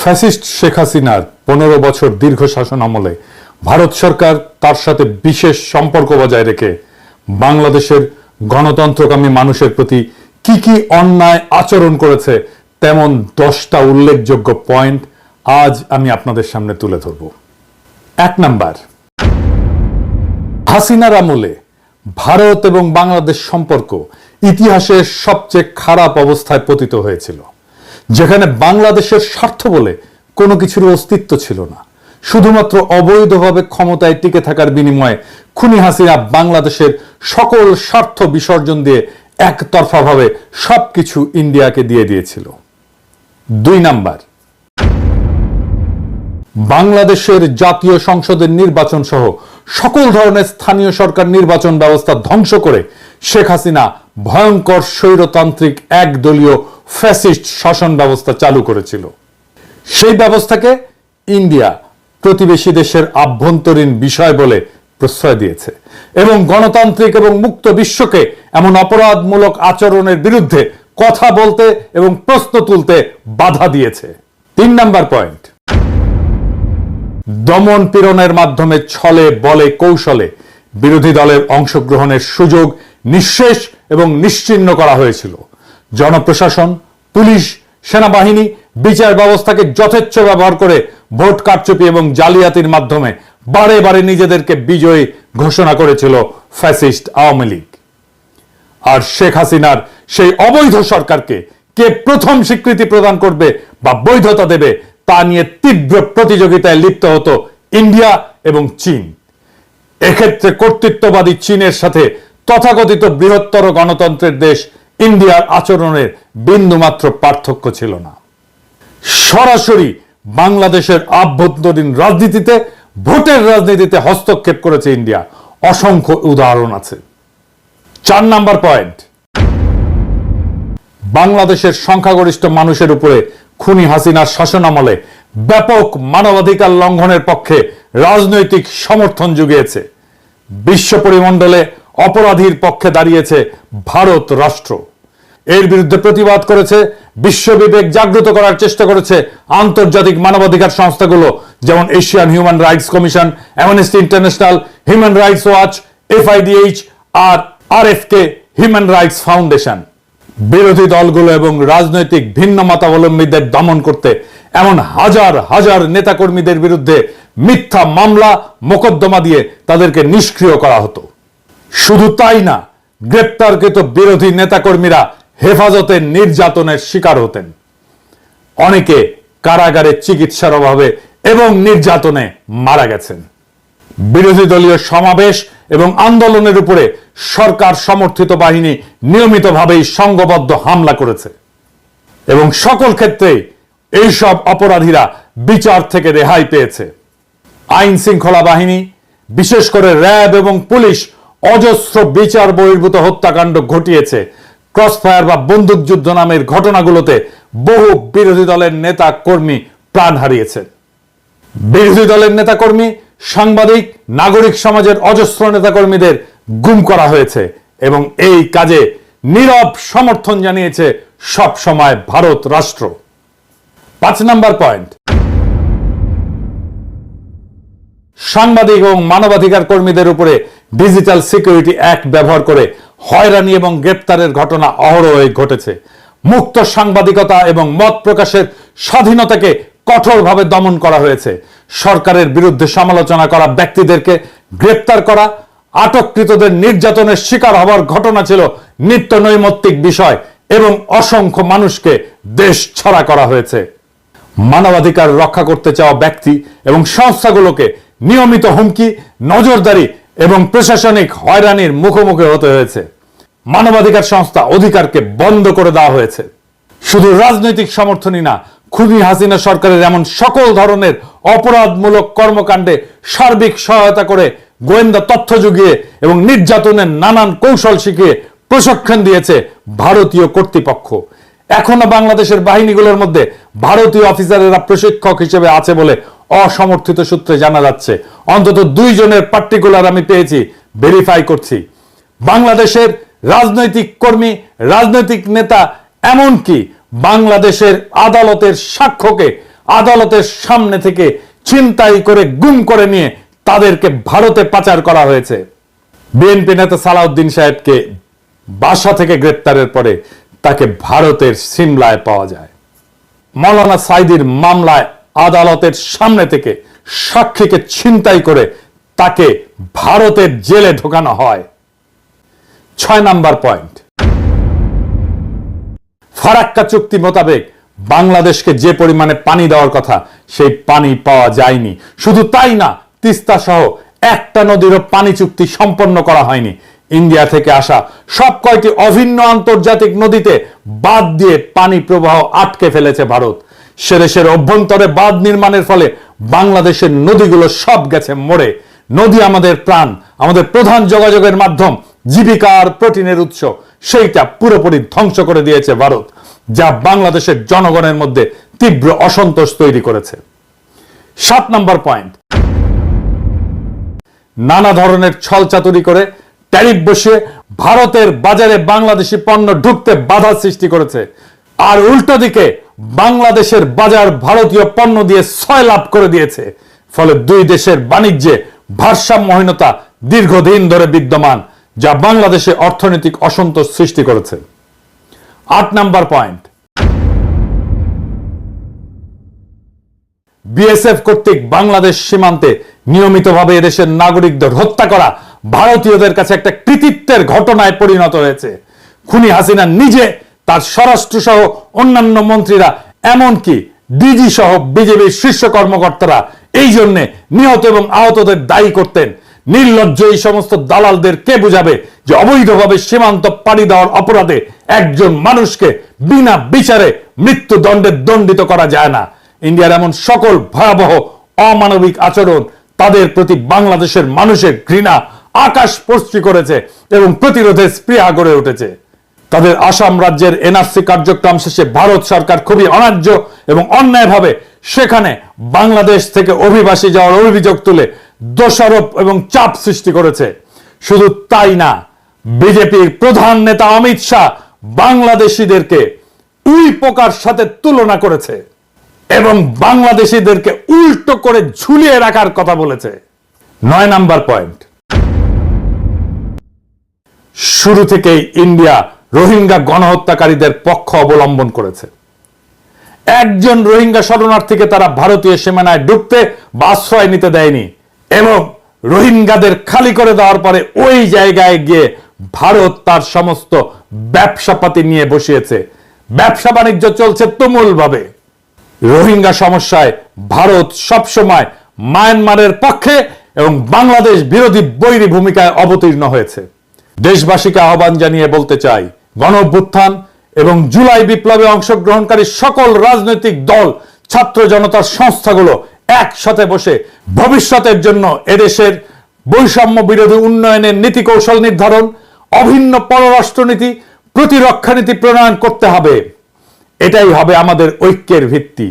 Fascist Sheikh হাসিনার 15 বছর দীর্ঘ শাসন আমলে ভারত সরকার তার সাথে বিশেষ সম্পর্ক বজায় রেখে বাংলাদেশের গণতন্ত্রকামী মানুষের প্রতি কি কি অন্যায় আচরণ করেছে তেমন 10টা উল্লেখযোগ্য পয়েন্ট আজ আমি আপনাদের সামনে তুলে ধরব। 1 নাম্বার, হাসিনার আমলে ভারত এবং বাংলাদেশ সম্পর্ক ইতিহাসের সবচেয়ে খারাপ অবস্থায় পতিত হয়েছিল, যেখানে বাংলাদেশের স্বার্থ বলে কোনো কিছুর অস্তিত্ব ছিল না। শুধুমাত্র অবৈধভাবে ক্ষমতায় টিকে থাকার বিনিময়ে খুনি হাসিনা বাংলাদেশের সকল স্বার্থ বিসর্জন দিয়ে একতরফাভাবে সবকিছু ইন্ডিয়াকে দিয়ে দিয়েছিল। 2 নাম্বার, বাংলাদেশের জাতীয় সংসদের নির্বাচন সহ সকল ধরনের স্থানীয় সরকার নির্বাচন ব্যবস্থা ধ্বংস করে শেখ হাসিনা ভয়ঙ্কর স্বৈরতান্ত্রিক একদলীয় ফ্যাসিস্ট শাসন ব্যবস্থা চালু করেছিল। সেই ব্যবস্থাকে ইন্ডিয়া প্রতিবেশী দেশের আভ্যন্তরীণ বিষয় বলে প্রশ্রয় দিয়েছে এবং গণতান্ত্রিক এবং মুক্ত বিশ্বকে এমন অপরাধমূলক আচরণের বিরুদ্ধে কথা বলতে এবং প্রশ্ন তুলতে বাধা দিয়েছে। 3 নাম্বার পয়েন্ট, দমন পীড়নের মাধ্যমে ছলে বলে কৌশলে বিরোধী দলের অংশগ্রহণের সুযোগ নিঃশেষ এবং নিশ্চিহ্ন করা হয়েছিল। জনপ্রশাসন, পুলিশ, সেনাবাহিনী, বিচার ব্যবস্থাকে যথেচ্ছ ব্যবহার করে ভোট কারচুপি এবং জালিয়াতির মাধ্যমে বারে বারে নিজেদেরকে বিজয়ী ঘোষণা করেছিল ফ্যাসিস্ট আওয়ামী লীগ। আর শেখ হাসিনার সেই অবৈধ সরকারকে কে প্রথম স্বীকৃতি প্রদান করবে বা বৈধতা দেবে তা নিয়ে তীব্র প্রতিযোগিতায় লিপ্ত হতো ইন্ডিয়া এবং চীন। এক্ষেত্রে কর্তৃত্ববাদী চীনের সাথে তথাকথিত বৃহত্তর গণতন্ত্রের দেশ ইন্ডিয়ার আচরণের বিন্দুমাত্র পার্থক্য ছিল না। সরাসরি বাংলাদেশের আভ্যন্তরীণ রাজনীতিতে, ভোটের রাজনীতিতে হস্তক্ষেপ করেছে ইন্ডিয়া। অসংখ্য উদাহরণ আছে। 4 নাম্বার পয়েন্ট, বাংলাদেশের সংখ্যাগরিষ্ঠ মানুষের উপরে খুনি হাসিনার শাসনামলে ব্যাপক মানবাধিকার লঙ্ঘনের পক্ষে রাজনৈতিক সমর্থন জুগিয়েছে। বিশ্ব পরিমণ্ডলে অপরাধীর পক্ষে দাঁড়িয়েছে ভারত রাষ্ট্র। এর বিরুদ্ধে প্রতিবাদ করেছে, বিশ্ববিবেক জাগ্রত করার চেষ্টা করেছে আন্তর্জাতিক মানবাধিকার সংস্থাগুলো, যেমন Asian human rights commission, amnesty international, human rights watch, FIDH আর RFK হিউম্যান রাইটস ফাউন্ডেশন। বিরোধী দলগুলো এবং রাজনৈতিক ভিন্ন মতাবলম্বীদের দমন করতে এমন হাজার হাজার নেতাকর্মীদের বিরুদ্ধে মিথ্যা মামলা মোকদ্দমা দিয়ে তাদেরকে নিষ্ক্রিয় করা হতো। শুধু তাই না, গ্রেপ্তারকৃত বিরোধী নেতাকর্মীরা হেফাজতে নির্যাতনের শিকার হতেন। অনেকে কারাগারে চিকিৎসার অভাবে এবং নির্যাতনে মারা গেছেন। বিরোধী দলীয় সমাবেশ এবং আন্দোলনের উপরে সরকার সমর্থিত বাহিনী নিয়মিতভাবেই সংঘবদ্ধ হামলা করেছে এবং সকল ক্ষেত্রে এইসব অপরাধীরা বিচার থেকে রেহাই পেয়েছে। আইন শৃঙ্খলা বাহিনী, বিশেষ করে র্যাব এবং পুলিশ অজস্র বিচার বহির্ভূত হত্যাকাণ্ড ঘটিয়েছে। ক্রসফায়ার বা বন্দুকযুদ্ধ নামের ঘটনাগুলোতে বহু বিরোধী দলের নেতা কর্মী প্রাণ হারিয়েছে। বিরোধী দলের নেতাকর্মী, সাংবাদিক, নাগরিক সমাজের অজস্র নেতাকর্মীদের গুম করা হয়েছে এবং এই কাজে নীরব সমর্থন জানিয়েছে সব সময় ভারত রাষ্ট্র। 5 নাম্বার পয়েন্ট, সাংবাদিক এবং মানবাধিকার কর্মীদের উপরে ডিজিটাল সিকিউরিটি অ্যাক্ট ব্যবহার করে হয়রানি এবং গ্রেপ্তারের ঘটনা অহরহই ঘটেছে। মুক্ত সাংবাদিকতা এবং মত প্রকাশের স্বাধীনতাকে কঠোরভাবে দমন করা হয়েছে। সরকারের বিরুদ্ধে সমালোচনা করা ব্যক্তিদেরকে গ্রেপ্তার করা, আটককৃতদের নির্যাতনের শিকার হওয়ার ঘটনা ছিল নিত্য নৈমিত্তিক বিষয় এবং অসংখ্য মানুষকে দেশ ছাড়া করা হয়েছে। মানবাধিকার রক্ষা করতে চাওয়া ব্যক্তি এবং সংস্থাগুলোকে নিয়মিত হুমকি, নজরদারি এবং প্রশাসনিক হয়রানির মুখোমুখি হতে হয়েছে। মানবাধিকার সংস্থা অধিকারকে বন্ধ করে দেওয়া হয়েছে। শুধু রাজনৈতিক সমর্থনই না, খুনি হাসিনা সরকারের এমন সকল ধরনের অপরাধমূলক কর্মকাণ্ডে সার্বিক সহায়তা করে গোয়েন্দা তথ্য জুগিয়ে এবং নির্যাতনের নানান কৌশল শিখিয়ে প্রশিক্ষণ দিয়েছে ভারতীয় কর্তৃপক্ষ। এখনো বাংলাদেশের বাহিনীগুলোর মধ্যে ভারতীয় অফিসারেরা প্রশিক্ষক হিসেবে আছে বলে অসমর্থিত সূত্রে জানা যাচ্ছে। অন্তত 2 জনের পার্টিকুলার আমি পেয়েছি, ভেরিফাই করছি। বাংলাদেশের রাজনৈতিক কর্মী, রাজনৈতিক নেতা, এমনকি বাংলাদেশের আদালতের সাক্ষ্যকে আদালতের সামনে থেকে ছিনতাই করে গুম করে নিয়ে তাদেরকে ভারতে পাচার করা হয়েছে। বিএনপি নেতা সালাউদ্দিন সাহেবকে বাসা থেকে গ্রেপ্তারের পরে তাকে ভারতের সিমলায় পাওয়া যায়। মৌলানা সাইদির মামলায় আদালতের সামনে থেকে সাক্ষীকে ছিনতাই করে তাকে ভারতের জেলে ঢোকানো হয়। 6 নাম্বার পয়েন্ট, ফারাক্কা চুক্তি মোতাবেক বাংলাদেশকে যে পরিমাণে পানি দেওয়ার কথা সেই পানি পাওয়া যায়নি। শুধু তাই না, তিস্তা সহ একটা নদীরও পানি চুক্তি সম্পন্ন করা হয়নি। ইন্ডিয়া থেকে আসা সব কয়টি অভিন্ন আন্তর্জাতিক নদীতে বাঁধ দিয়ে পানি প্রবাহ আটকে ফেলেছে ভারত। সেদেশের অভ্যন্তরে বাঁধ নির্মাণের ফলে বাংলাদেশের নদীগুলো সব গেছে মরে। নদী আমাদের প্রাণ, আমাদের প্রধান যোগাযোগের মাধ্যম, জীবিকার প্রোটিনের উৎস, সেইটা পুরোপুরি ধ্বংস করে দিয়েছে ভারত, যা বাংলাদেশের জনগণের মধ্যে তীব্র অসন্তোষ তৈরি করেছে। 7 নম্বর পয়েন্ট, নানা ধরনের ছলচাতুরি করে ট্যারিফ বসিয়ে ভারতের বাজারে বাংলাদেশি পণ্য ঢুকতে বাধা সৃষ্টি করেছে। আর উল্টো দিকে বাংলাদেশের বাজার ভারতীয় পণ্য দিয়ে সয়লাভ করে দিয়েছে। ফলে দুই দেশের বাণিজ্যে ভারসাম্যহীনতা দীর্ঘদিন ধরে বিদ্যমান, যা বাংলাদেশে অর্থনৈতিক অসন্তোষ সৃষ্টি করেছে। 8 নাম্বার পয়েন্ট, বিএসএফ কর্তৃক বাংলাদেশ সীমান্তে নিয়মিতভাবে এদেশের নাগরিকদের হত্যা করা ভারতীয়দের কাছে একটা কৃতিত্বের ঘটনায় পরিণত হয়েছে। খুনি হাসিনা নিজে, তার স্বরাষ্ট্র সহ অন্যান্য মন্ত্রীরা, এমনকি ডিজি সহ বিজেপির শীর্ষ কর্মকর্তারা এই জন্য নিহত এবং আহতদের দায়ী করতেন। নির্লজ্জ এই সমস্ত দালালদের কে বুঝাবে যে অবৈধভাবে সীমান্ত পাড়ি দেওয়ার অপরাধে একজন মানুষকে বিনা বিচারে মৃত্যুদণ্ডে দণ্ডিত করা যায় না। ইন্ডিয়ার এমন সকল ভয়াবহ অমানবিক আচরণ তাদের প্রতি বাংলাদেশের মানুষের ঘৃণা আকাশ স্পর্শী করেছে এবং প্রতিরোধের স্পৃহা গড়ে উঠেছে। তাদের আসাম রাজ্যের এনআরসি কার্যক্রম শেষে ভারত সরকার খুবই অন্যায্য এবং অন্যায়ভাবে সেখানে বাংলাদেশ থেকে অভিবাসী যাওয়ার অভিযোগ তুলে দোষারোপ এবং চাপ সৃষ্টি করেছে। শুধু তাই না, বিজেপির প্রধান নেতা অমিত শাহ বাংলাদেশিদেরকে উই পোকার সাথে তুলনা করেছে এবং বাংলাদেশিদেরকে উল্টো করে ঝুলিয়ে রাখার কথা বলেছে। 9 নাম্বার পয়েন্ট, শুরু থেকেই ইন্ডিয়া রোহিঙ্গা গণহত্যাকারীদের পক্ষ অবলম্বন করেছে। একজন রোহিঙ্গা শরণার্থীকে তারা ভারতীয় সীমানায় ঢুকতে বা আশ্রয় নিতে দেয়নি এবং রোহিঙ্গাদের খালি করে দেওয়ার পরে ওই জায়গায় গিয়ে ভারত তার সমস্ত ব্যবসাপাতি নিয়ে বসিয়েছে। ব্যবসা বাণিজ্য চলছে তুমুল ভাবে। রোহিঙ্গা সমস্যায় ভারত সবসময় মায়ানমারের পক্ষে এবং বাংলাদেশ বিরোধী বৈরী ভূমিকায় অবতীর্ণ হয়েছে। দেশবাসীকে আহ্বান জানিয়ে বলতে চাই, গণঅভ্যুত্থান এবং জুলাই বিপ্লবে অংশগ্রহণকারী সকল রাজনৈতিক দল, ছাত্র জনতার সংস্থাগুলো একসাথে বসে ভবিষ্যতের জন্য এদেশের বৈষম্য বিরোধী উন্নয়নের নীতি কৌশল নির্ধারণ, অভিন্ন পররাষ্ট্রনীতি, প্রতিরক্ষা নীতি প্রণয়ন করতে হবে। এটাই হবে আমাদের ঐক্যের ভিত্তি।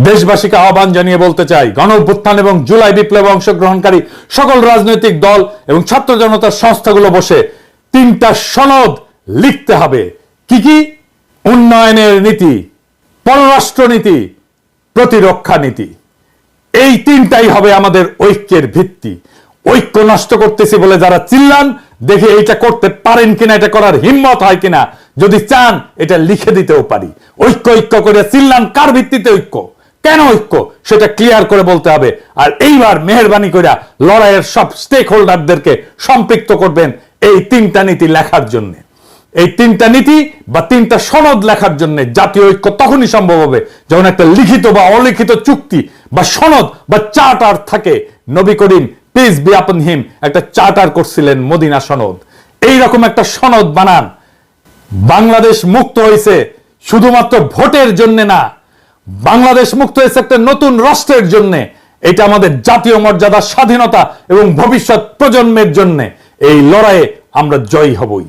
দেশবাসীকে আহ্বান জানিয়ে বলতে চাই, গণঅভ্যুত্থান এবং জুলাই বিপ্লবে অংশগ্রহণকারী সকল রাজনৈতিক দল এবং ছাত্র জনতার সংস্থাগুলো বসে 3টা সনদ লিখতে হবে। কি কি? উন্নয়নের নীতি, পররাষ্ট্রনীতি, প্রতিরক্ষা নীতি। এই 3টাই হবে আমাদের ঐক্যের ভিত্তি। ঐক্য নষ্ট করতেছি বলে যারা চিল্লান, দেখে এটা করতে পারেন কিনা, এটা করার হিম্মত হয় কিনা। যদি চান এটা লিখে দিতেও পারি। ঐক্য ঐক্য করে চিল্লান, কার ভিত্তিতে ঐক্য, কেন ঐক্য, সেটা ক্লিয়ার করে বলতে হবে। আর এইবার মেহেরবানি করে লড়াইয়ের সব স্টেক হোল্ডারদেরকে সম্পৃক্ত করবেন এই 3টা নীতি লেখার জন্য। এই 3টা নীতি বা 3টা সনদ লেখার জন্য জাতীয় ঐক্য তখনই সম্ভব হবে যখন একটা লিখিত বা অলিখিত চুক্তি বা সনদ বা চার্টার থাকে। নবী করিম পিস বি আপন হিম একটা চার্টার করছিলেন, মদিনা সনদ। এইরকম একটা সনদ বানান। বাংলাদেশ মুক্ত হয়েছে শুধুমাত্র ভোটের জন্য না, বাংলাদেশ মুক্ত হয়েছে একটা নতুন রাষ্ট্রের জন্য। এটা আমাদের জাতীয় মর্যাদা, স্বাধীনতা এবং ভবিষ্যৎ প্রজন্মের জন্য। এই লড়াইয়ে আমরা জয়ী হবই।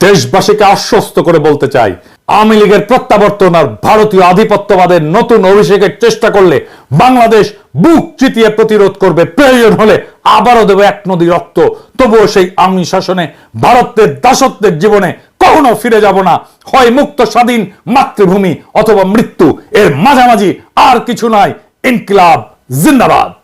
দেশবাসীকে আশ্বস্ত করে বলতে চাই, আওয়ামী লীগের প্রত্যাবর্তন আর ভারতীয় আধিপত্যবাদের নতুন অভিষেকের চেষ্টা করলে বাংলাদেশ বুক চিতিয়ে প্রতিরোধ করবে। প্রয়োজন হলে আবারও দেব 1 নদী রক্ত। তবুও সেই আওয়ামী শাসনে ভারতের দাসত্বের জীবনে কখনো ফিরে যাব না। হয় মুক্ত স্বাধীন মাতৃভূমি অথবা মৃত্যু, এর মাঝামাঝি আর কিছু নয়। ইনকিলাব জিন্দাবাদ।